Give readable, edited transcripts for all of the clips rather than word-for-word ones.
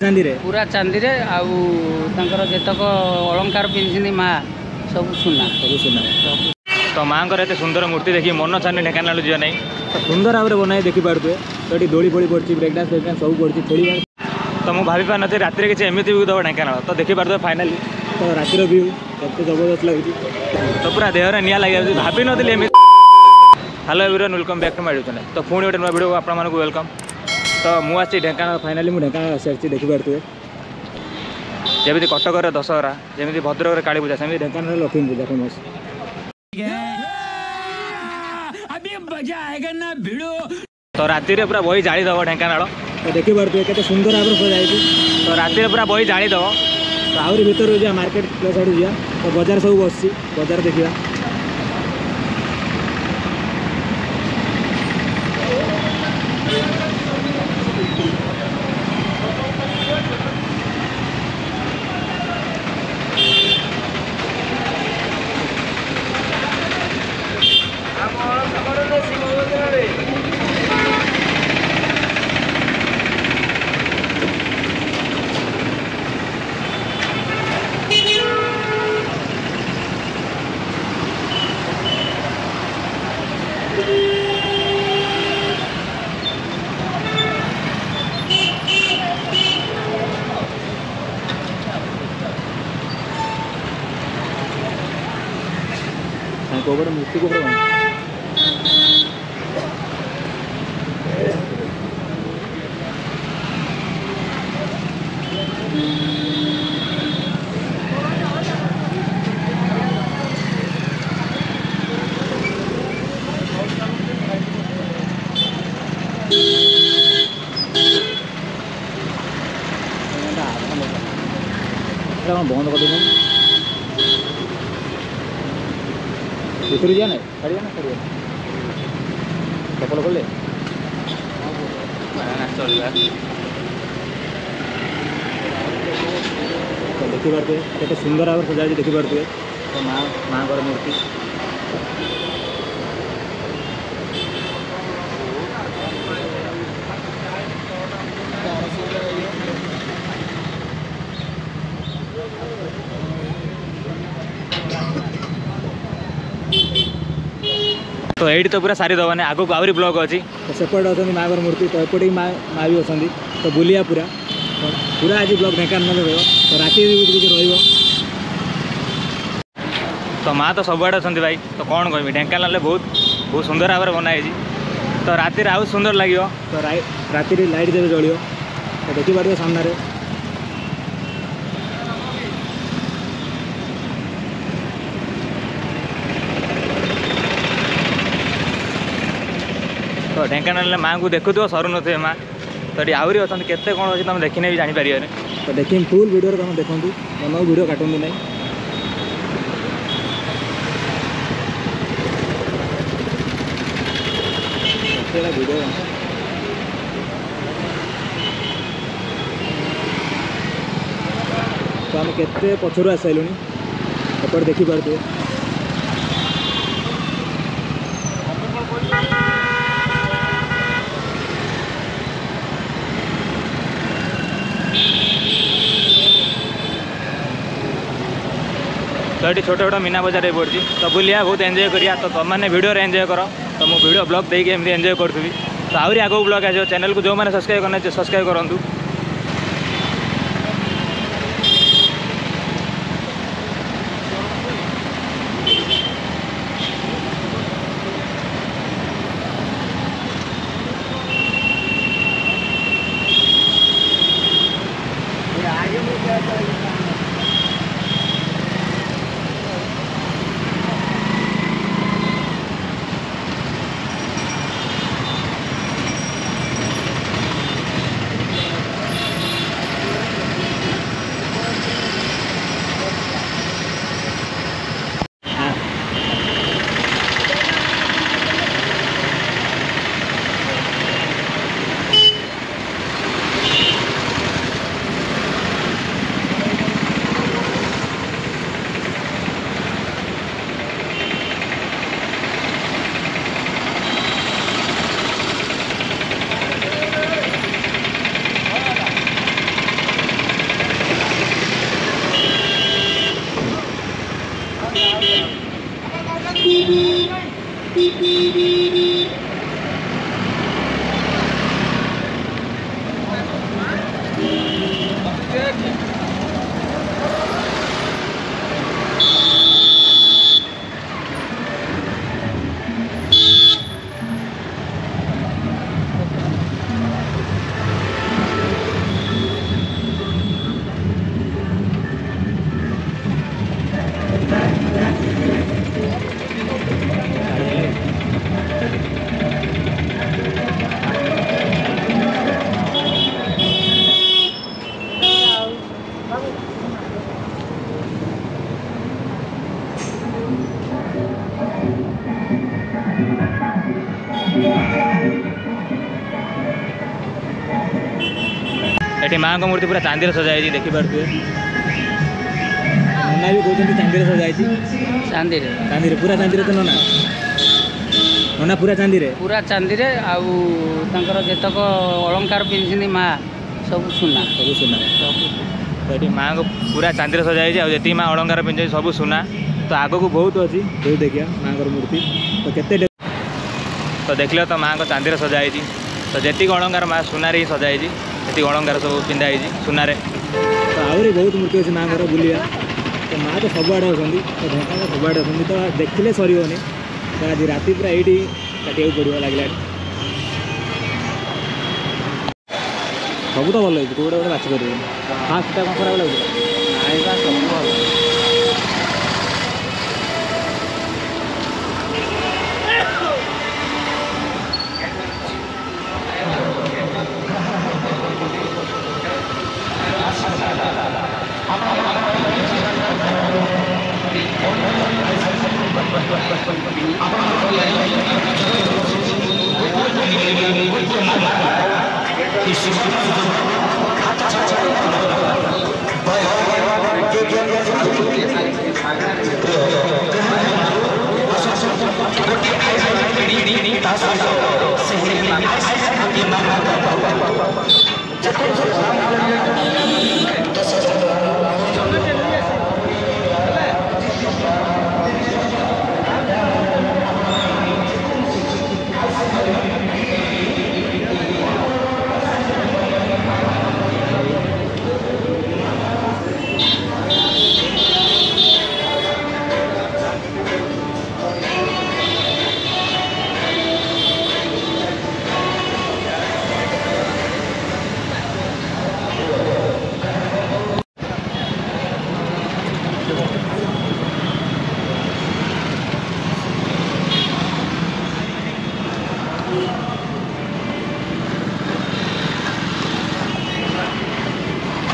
चांदी रे पूरा चांदी रे जेतक अलंकार पिंधि माँ सब सुना तो माँ एत सुंदर मूर्ति देखिए मन छानी ढेकानाल जी ना तो सुंदर भाव में बनाई देखी पारे तो ये दोली फोड़ी पड़ी ब्रेक डांस सब पड़ी खेल तो मुझे भावी पार नी राति किसी एमती भी दब ढेकानाल तो देखी पारे फाइनाली तो रातिर व्यू एत जबरदस्त लगे तो पूरा देहर निआ लगे भावी नी। Hello everyone welcome back to my channel तो पुणी गोटे नुआ वीडियो आपको वेलकम तो मुझे ढेकानाल फाइनाली मुझे ढेकानाल आसी देखिपे जमी कटक दशहरा जमी भद्रक काली पूजा सेमती ढेकानाल लक्ष्मी पूजा फेमस तो राति पूरा बही जादब ढेकानाल तो देखिपे के सुंदर भाव में सजाई तो राति पूरा बही जादब तो आहरी भर जा मार्केट प्लेस आड़ जा तो बजार सब बस बजार देखा मूर्ति को बंद कर देना भीतर जाए छाड़िया ना छाड़िया चपल कले तो देखिपे केते सुंदर भाव सजा देखिपे तो माँ मूर्ति तो ये तो पूरा सारी दबाने आगो आहरी ब्लॉक अच्छी तो सेपटे अच्छी माँ मूर्ति तो एपटे माँ भी अच्छा तो बुलिया पूरा तो पूरा आज ब्लॉक ढेकानाल रही तो राति किसी रही तो माँ तो सब आड़े अच्छा भाई तो कौन कहमी ढेकानाल बहुत बहुत सुंदर भाव में बनाई तो राति आउ सुंदर लगे तो राति लाइट जब जल तो देखिपारे सामने तो ढेकानाल माँ को देखु सरू थे माँ तो ये आहरी अच्छा केते कौन अच्छी तुम देखने भी जापर तो देखी फुल वीडियो तुम देखूँ मन वीडियो काटू ना वीडियो तो आम के पछर आस सारूँ एपटे देखिपारे तो ये छोटे छोटे मीना बजार पड़ी तो बुलिया बहुत एंजॉय करिया तो तुमने वीडियो एंजॉय कर तो मुझे वीडियो ब्लॉग देके एमती एंजॉय करी तो आहरी आगे ब्लॉग आस चैनल को जो मैंने सब्सक्राइब करना सब्सक्राइब करूँ। माँ को मूर्ति पूरा चांदी सजाई देखिपे नना भी कहते चांदी सजाई चांदी चांदी पूरा चांदी तो नना नना पूरा चांदी पूरा चांदी तांकर जेतक अलंकार पिंधि माँ सब सुना तो ये माँ को पूरा चांदी सजाई जी माँ अलंकार पिंधि सब सुना तो आग को बहुत अच्छी बहुत देखिए माँ को मूर्ति तो केते तो देखल तो माँ को चांदी सजाई तो जी अलंकार माँ सुनार ही सजाई जी अलंकार सब पिंधाई सुनार तो आहरी बहुत मूर्ति अच्छी माँ को बुलिया तो माँ तो सबुआड़े अच्छा तो ढेका सबुआड़े अच्छा तो देखले सर तो आज राति पूरा ये काटा पड़ो लगे सब तो भल कौटे गोटे बाछ कर फास्ट कौन खराब लगे सब भल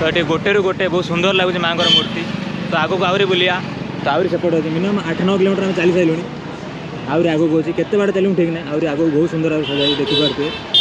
तो ये गोटे रू गोटे बहुत सुंदर लगुच माँ मूर्ति तो आगक आहरी बुलिया तो आहरी सेपट अच्छे मिनिमम 8-9 किलोमीटर आम चली सारे आहरी आगक अच्छी केते बाटे चलूँ ठीक ना आहरी आगक बहुत सुंदर भाव सजाई देखिपे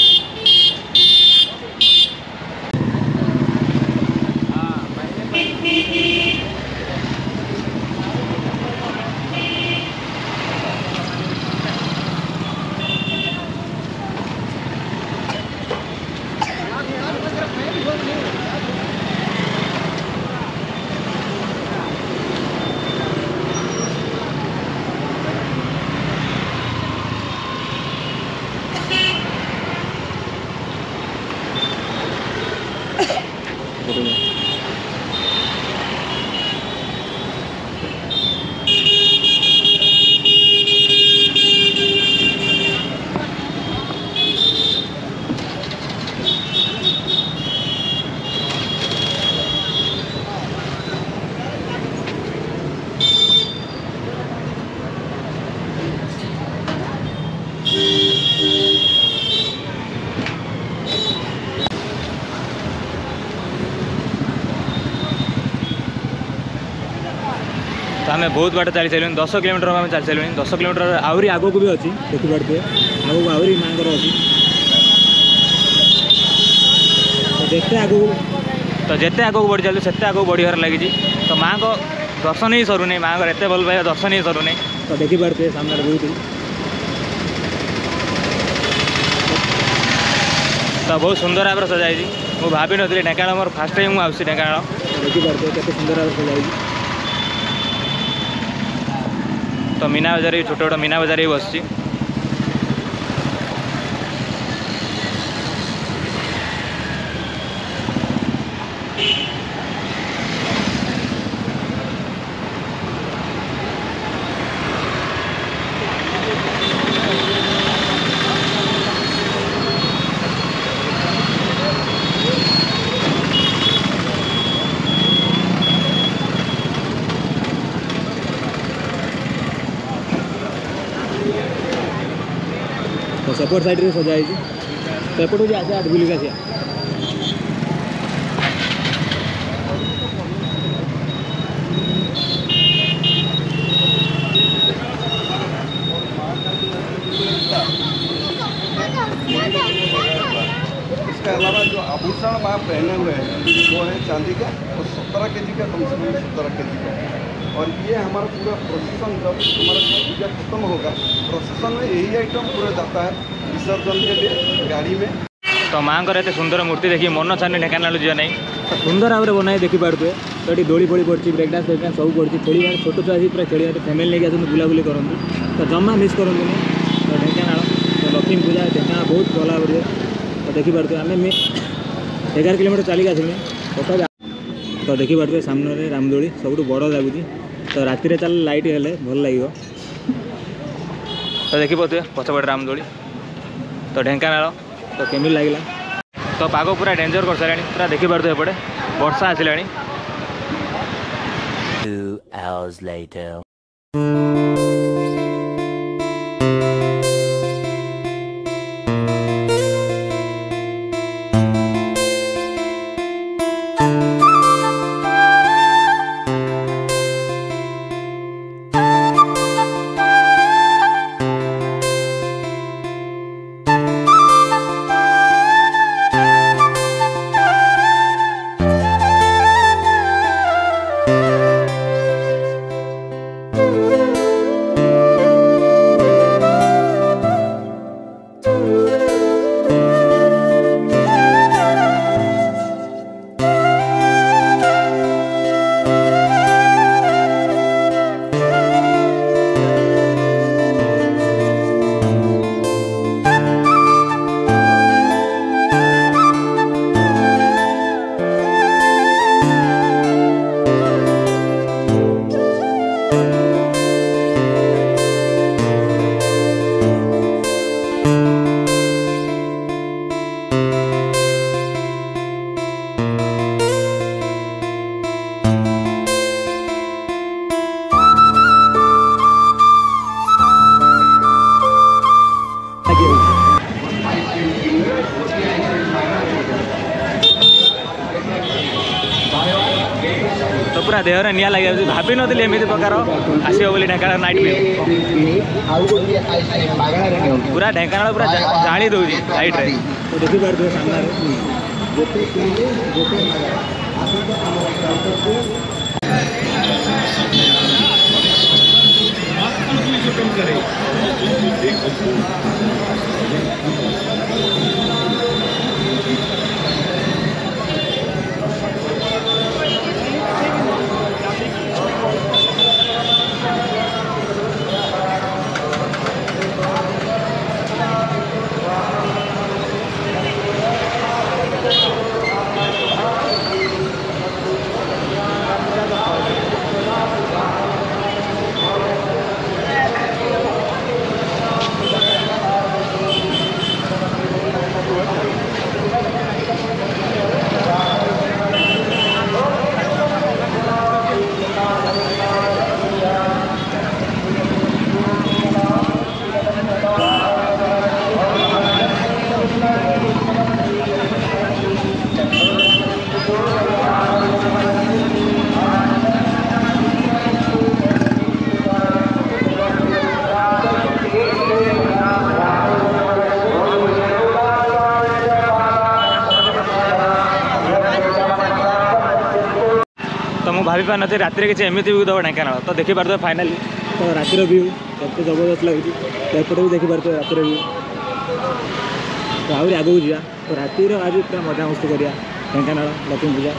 तो आम बहुत बाट चली सारे 10 किलोमीटर आम चली सारे 10 किलोमीटर आहरी आगक भी अच्छी देखिपे आगक आहरी माँ अच्छी तो जिते आगक बढ़ी चलते से आगक बढ़िबार लगी तो माँ को दर्शन ही सरूनी माँ को एत भल पाइबा दर्शन ही सरूनी तो देखिपे सामने बहुत तो बहुत सुंदर भाव सजाई मुझे भावी नी ढेंकानाल मोर फास्ट टाइम मुझे आसी ढेंकानाल देखिपे केते सुंदर भाव सजाई तो मीना बजार छोट छोट मीना बजार ही बस तो सेपट साइड रे सजाई सेपट भी आसे आठ बुलिक आसिया इसके अलावा जो आभूषण वहाँ पहने हुए हैं चांदी का और 17 केजी का कम से कम 17 केजी का। और ये हमारा पूरा प्रोसेसन जब हमारा पूजा खत्म होगा, प्रोसेसन में यही आइटम पूरा जाता है विसर्जन के लिए गाड़ी में। तो माँ एत सुंदर मूर्ति देखिए मन छाने ढेकाना जी ना तो सुंदर भाव में बनाए देखिपे। तो ये दोड़ी फोड़ी पड़ी ब्रेक डांस फेक डांस सब पड़ी खेल छोट छुआ पूरा खेल फैमिली लेके आसते बुलाबुली करते तो जमा मिस करते। तो ढेकाना तो लक्ष्मी पूजा ढेकाना बहुत भल भाव तो देखिपे आम 11 किलोमीटर चलिक आसली तथा तो देखिपे सामने रामदोली सब बड़ लगुच। तो राति चल लाइट हेल्ले भल लगे। तो देखिपे पछपटे रामदोली तो ढेकाना तो केमी लगे। तो पाग पूरा डेंजर कर सारे पूरा देखिपे एपटे वर्षा आसला। 2 hours later. तो पूरा देहर निआ लगे भाभी नी एमती प्रकार आसो बोली ढेंकाना नाइट व्यू पूरा ढेंकाना पूरा जाली दौर लाइट रे। तो देखिपे सामने तो मुझे भाभी पार नी राति किसी एमती व्यू दब ढेंकाना। तो देखिपे फाइनाली तो रातिर व्यू एत जबरदस्त लगे। तो एपटे भी देखिपे रातिर व्यू। तो आहरी आगू जा तो रातिर आज पूरा मजा मस्ती करिया ढेंकाना लक्ष्मी पूजा।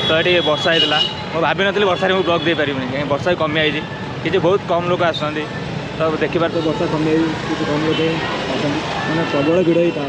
तो ये वर्षा होता मुझे भाभी नी वर्षा मुझे ब्लॉग दे पारि कहीं वर्षा कमी आई कि बहुत कम लोग आसती। तो देखिपे तो वर्षा कमी आई कि कम लोग मैंने प्रबल भिड़ ही था।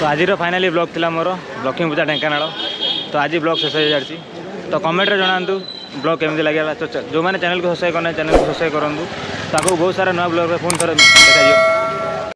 तो आज फाइनाली ब्लॉग थिला मोर लक्ष्मी पूजा ढेंकानाल तो आज ब्लॉग शेष हो जाती तो कमेंट जनातु ब्लॉग केमती लगे जो मैंने चैनल को सब्सक्राइब करना चैनल को सब्सक्राइब करूँ तो आगे बहुत सारा नया ब्लॉग फोन थोड़ा देखा